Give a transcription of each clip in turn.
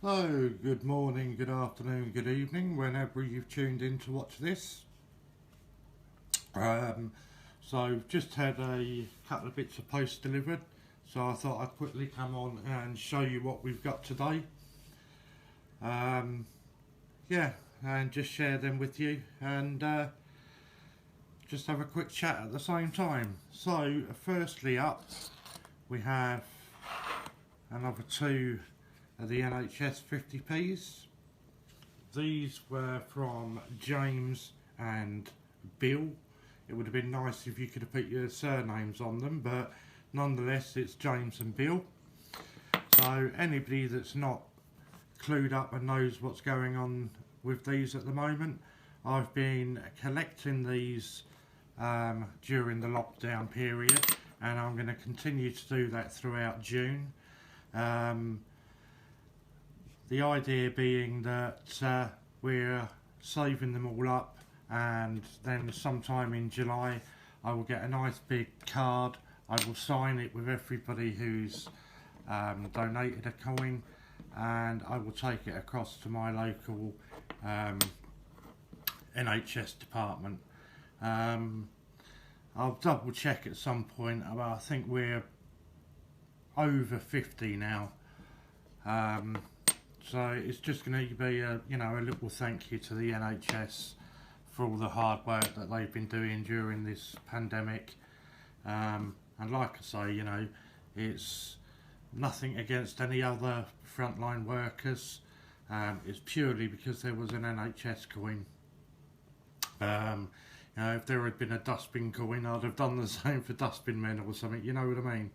Hello, good morning, good afternoon, good evening, whenever you've tuned in to watch this. So just had a couple of bits of post delivered, so I thought I'd quickly come on and show you what we've got today. Yeah, and just share them with you and just have a quick chat at the same time. So firstly up, we have another two of the NHS 50p's. These were from James and Bill. It would have been nice if you could have put your surnames on them, but nonetheless it's James and Bill. So anybody that's not clued up and knows what's going on with these at the moment, I've been collecting these during the lockdown period, and I'm going to continue to do that throughout June. The idea being that we're saving them all up, and then sometime in July I will get a nice big card. I will sign it with everybody who's donated a coin, and I will take it across to my local NHS department. I'll double check at some point, but I think we're over 50 now. So it's just going to be a little thank you to the NHS for all the hard work that they've been doing during this pandemic. And like I say, it's nothing against any other frontline workers. It's purely because there was an NHS coin. If there had been a dustbin coin, I'd have done the same for dustbin men or something. You know what I mean?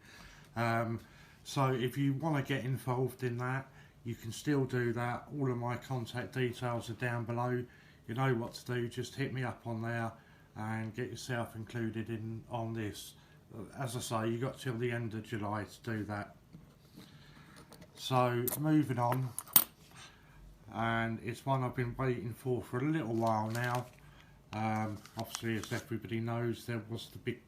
So if you want to get involved in that, you can still do that. All of my contact details are down below. You know what to do. Just hit me up on there and get yourself included on this. As I say, you got till the end of July to do that. So moving on, and it's one I've been waiting for a little while now. Obviously, as everybody knows, there was the big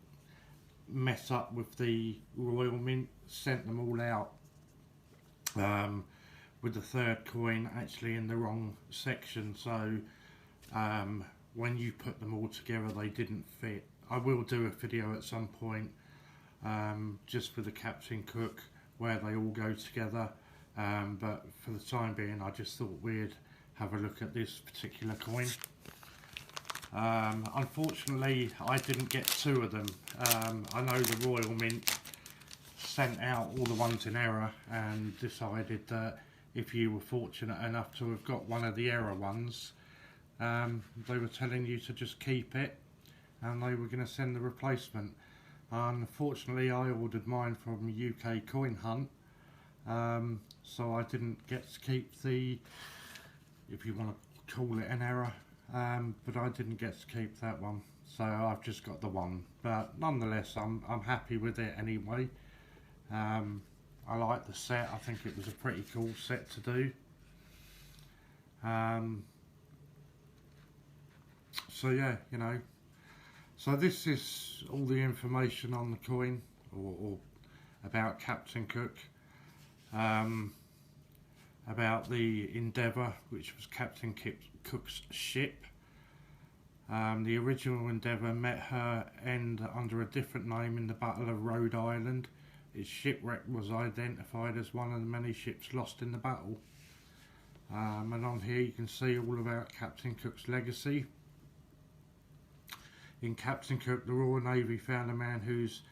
mess up with the Royal Mint. Sent them all out with the third coin actually in the wrong section, so when you put them all together they didn't fit. I will do a video at some point just for the Captain Cook where they all go together, but for the time being I just thought we'd have a look at this particular coin. Unfortunately I didn't get two of them. I know the Royal Mint sent out all the ones in error and decided that if you were fortunate enough to have got one of the error ones, they were telling you to just keep it and they were going to send the replacement. Unfortunately I ordered mine from UK Coin Hunt, so I didn't get to keep the, if you want to call it an error, but I didn't get to keep that one, so I've just got the one. But nonetheless I'm happy with it anyway. I like the set. I think it was a pretty cool set to do. So yeah, so this is all the information on the coin, or about Captain Cook, about the Endeavour, which was Captain Cook's ship. The original Endeavour met her end under a different name in the Battle of Rhode Island. Its shipwreck was identified as one of the many ships lost in the battle. And on here you can see all about Captain Cook's legacy. In Captain Cook, the Royal Navy found a man whose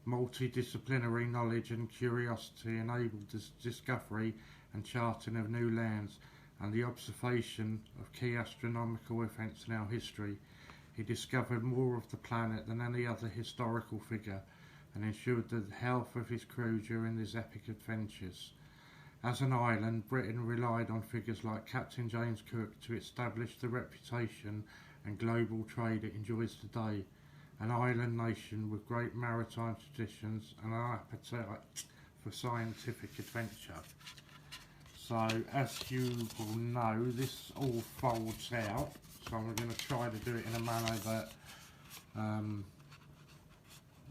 multidisciplinary knowledge and curiosity enabled the discovery and charting of new lands and the observation of key astronomical events in our history. He discovered more of the planet than any other historical figure and ensured the health of his crew during his epic adventures. As an island, Britain relied on figures like Captain James Cook to establish the reputation and global trade it enjoys today. An island nation with great maritime traditions and an appetite for scientific adventure. So, as you will know, this all folds out, so I'm going to try to do it in a manner that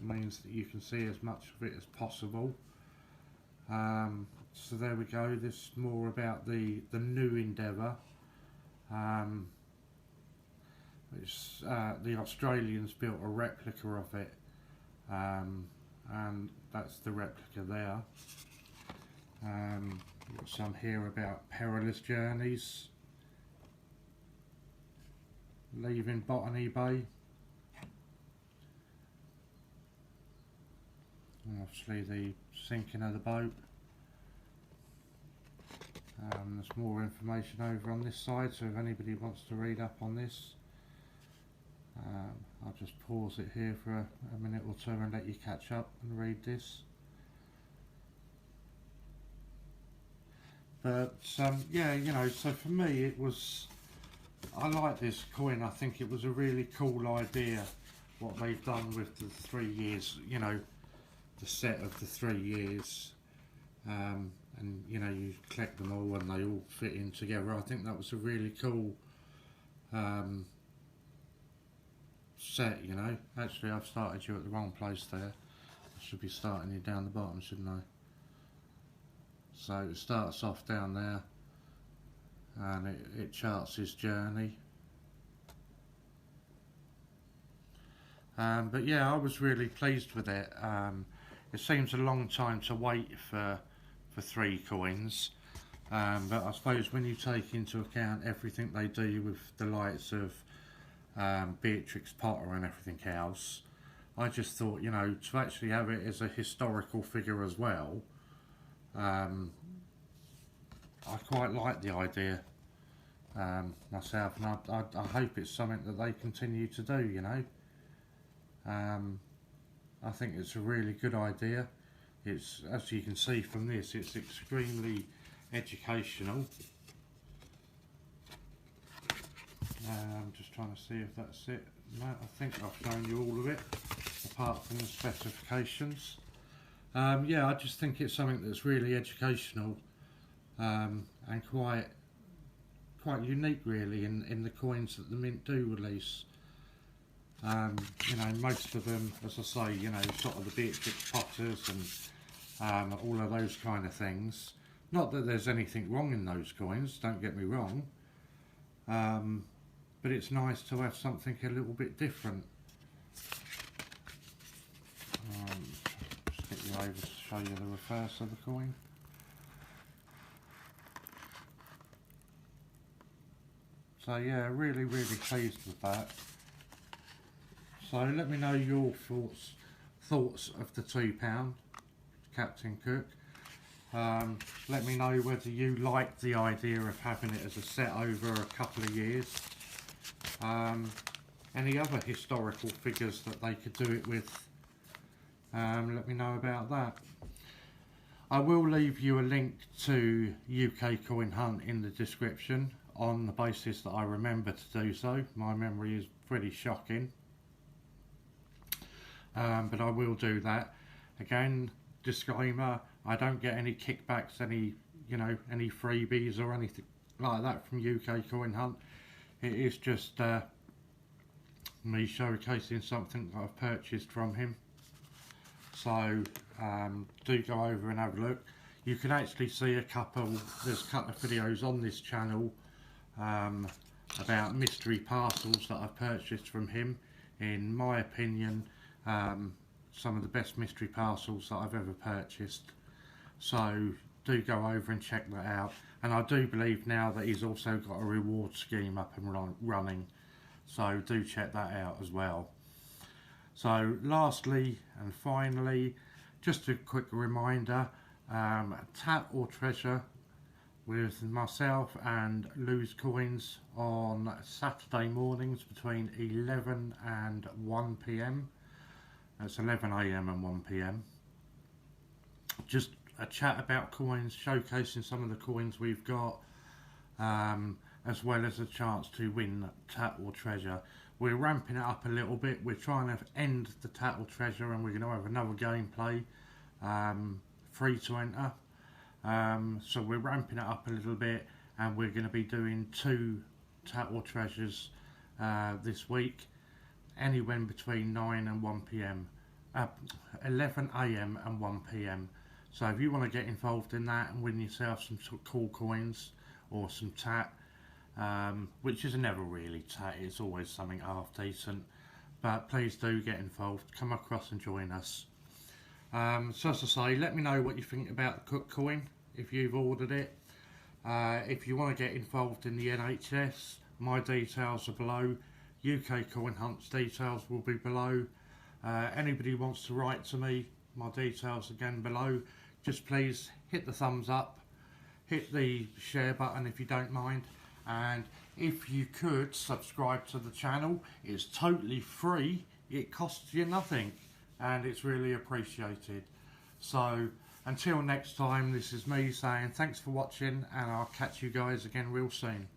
means that you can see as much of it as possible. So there we go. This is more about the new endeavour. The Australians built a replica of it, and that's the replica there. Got some here about perilous journeys, leaving Botany Bay, and obviously the sinking of the boat. There's more information over on this side, so if anybody wants to read up on this, I'll just pause it here for a minute or two and let you catch up and read this. But yeah, you know, so for me it was, I like this coin. I think it was a really cool idea what they've done with the 3 years, you know, the set of the 3 years. And you know, you collect them all and they all fit in together. I think that was a really cool set, you know. Actually, I've started you at the wrong place there. I should be starting you down the bottom, shouldn't I? So it starts off down there and it charts his journey. But yeah, I was really pleased with it. It seems a long time to wait for 3 coins, but I suppose when you take into account everything they do with the likes of Beatrix Potter and everything else, I just thought, you know, to actually have it as a historical figure as well, I quite like the idea myself, and I hope it's something that they continue to do, you know. I think it's a really good idea. It's, as you can see from this, it's extremely educational. I'm just trying to see if that's it. No, I think I've shown you all of it, apart from the specifications. Yeah, I just think it's something that's really educational and quite unique, really, in the coins that the Mint do release. You know, most of them, as I say, you know, sort of the Beatrix Potters and all of those kind of things. Not that there's anything wrong in those coins, don't get me wrong, but it's nice to have something a little bit different. Just get you over to show you the reverse of the coin. So yeah, really pleased with that. So let me know your thoughts of the £2 Captain Cook. Let me know whether you like the idea of having it as a set over a couple of years. Any other historical figures that they could do it with, let me know about that. I will leave you a link to UK Coin Hunt in the description on the basis that I remember to do so. My memory is pretty shocking. But I will do that. Again, disclaimer, I don't get any kickbacks, any freebies or anything like that from UK Coin Hunt. It is just me showcasing something that I've purchased from him. So do go over and have a look. You can actually see there's a couple of videos on this channel about mystery parcels that I've purchased from him. In my opinion, some of the best mystery parcels that I've ever purchased. So do go over and check that out. And I do believe now that he's also got a reward scheme up and running. So do check that out as well. So lastly and finally, just a quick reminder, Tat or Treasure with myself and Lose Coins on Saturday mornings between 11 and 1 PM. It's 11 AM and 1 PM. Just a chat about coins, showcasing some of the coins we've got, as well as a chance to win Tat or Treasure. We're ramping it up a little bit. We're trying to end the Tat or Treasure, and we're going to have another gameplay, free to enter. So we're ramping it up a little bit, and we're going to be doing 2 Tat or Treasures this week. Anywhere between 9 and 1 PM, 11 AM and 1 PM. So if you want to get involved in that and win yourself some sort of cool coins or some tat, which is never really tat, it's always something half decent, but please do get involved, come across and join us. So as I say, let me know what you think about the Cook coin if you've ordered it. If you want to get involved in the NHS, my details are below. UK Coin Hunt's details will be below. Anybody who wants to write to me, my details again below. Just please hit the thumbs up, hit the share button if you don't mind, and if you could subscribe to the channel, it's totally free, it costs you nothing, and it's really appreciated. So until next time, this is me saying thanks for watching, and I'll catch you guys again real soon.